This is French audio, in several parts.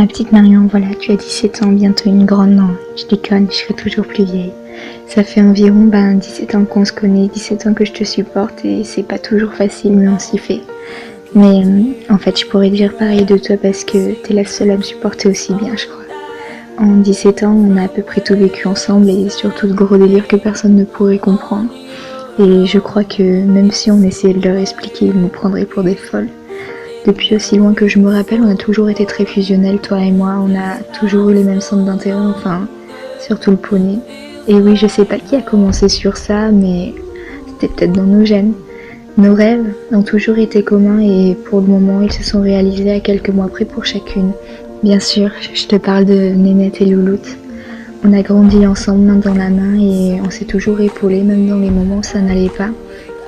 Ma petite Marion, voilà, tu as 17 ans, bientôt une grande. Non, je déconne, je serai toujours plus vieille. Ça fait environ 17 ans qu'on se connaît, 17 ans que je te supporte et c'est pas toujours facile, mais on s'y fait. Mais en fait, je pourrais dire pareil de toi parce que t'es la seule à me supporter aussi bien, je crois. En 17 ans, on a à peu près tout vécu ensemble et surtout de gros délires que personne ne pourrait comprendre. Et je crois que même si on essayait de leur expliquer, ils nous prendraient pour des folles. Depuis aussi loin que je me rappelle, on a toujours été très fusionnels, toi et moi. On a toujours eu les mêmes centres d'intérêt, enfin, surtout le poney. Et oui, je sais pas qui a commencé sur ça, mais c'était peut-être dans nos gènes. Nos rêves ont toujours été communs et pour le moment, ils se sont réalisés à quelques mois près pour chacune. Bien sûr, je te parle de Nénette et Louloute. On a grandi ensemble, main dans la main, et on s'est toujours épaulés, même dans les moments où ça n'allait pas.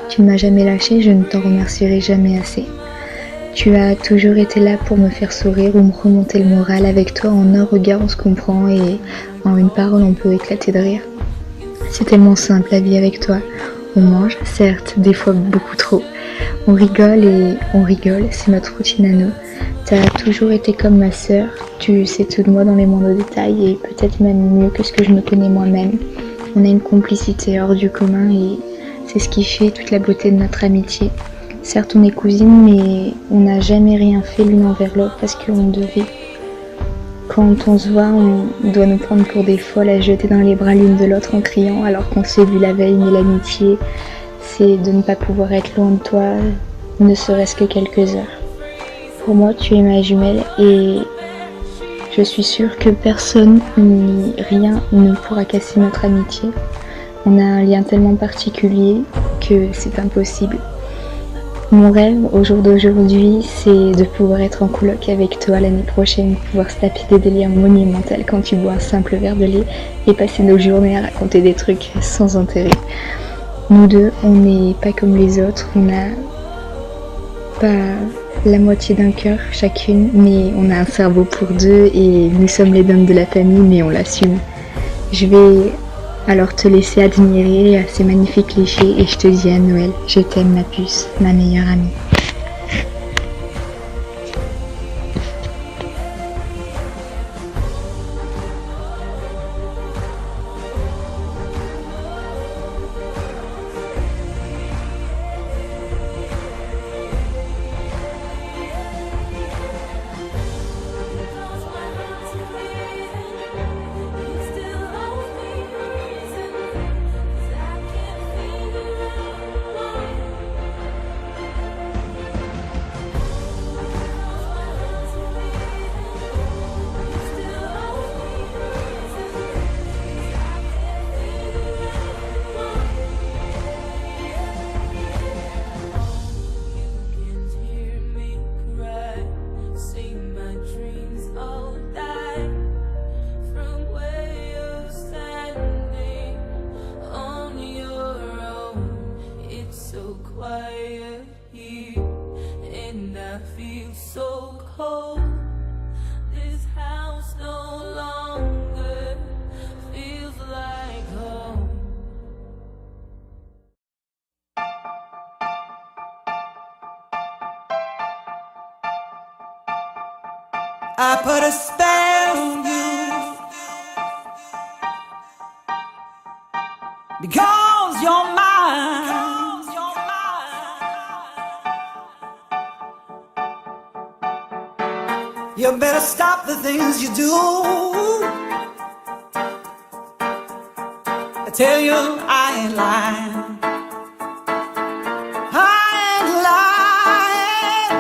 Tu ne m'as jamais lâché, je ne t'en remercierai jamais assez. Tu as toujours été là pour me faire sourire ou me remonter le moral. Avec toi, en un regard, on se comprend et en une parole, on peut éclater de rire. C'est tellement simple la vie avec toi. On mange, certes, des fois beaucoup trop. On rigole et on rigole, c'est notre routine à nous. T'as toujours été comme ma sœur, tu sais tout de moi dans les moindres détails et peut-être même mieux que ce que je me connais moi-même. On a une complicité hors du commun et c'est ce qui fait toute la beauté de notre amitié. Certes, on est cousines, mais on n'a jamais rien fait l'une envers l'autre parce qu'on devait. Quand on se voit, on doit nous prendre pour des folles à jeter dans les bras l'une de l'autre en criant alors qu'on s'est vu la veille, mais l'amitié, c'est de ne pas pouvoir être loin de toi, ne serait-ce que quelques heures. Pour moi, tu es ma jumelle et je suis sûre que personne ni rien ne pourra casser notre amitié. On a un lien tellement particulier que c'est impossible. Mon rêve au jour d'aujourd'hui, c'est de pouvoir être en coloc avec toi l'année prochaine, pouvoir se taper des délires monumentaux quand tu bois un simple verre de lait et passer nos journées à raconter des trucs sans intérêt. Nous deux, on n'est pas comme les autres, on n'a pas la moitié d'un cœur chacune, mais on a un cerveau pour deux et nous sommes les dames de la famille, mais on l'assume. Je vais alors te laisser admirer ces magnifiques clichés et je te dis à Noël, je t'aime ma puce, ma meilleure amie. Quiet here, and I feel so cold. This house no longer feels like home. I put a spell on you because you're mine. You better stop the things you do. I tell you I ain't lying. I ain't lying.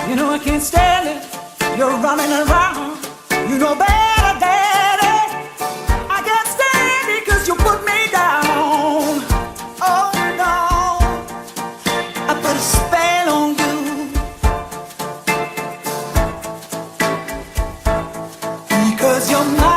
You know I can't stand it. You're running around. You know better, daddy. I can't stand it 'cause you put me down. Oh no, I put a spell on you. Cause you're mine.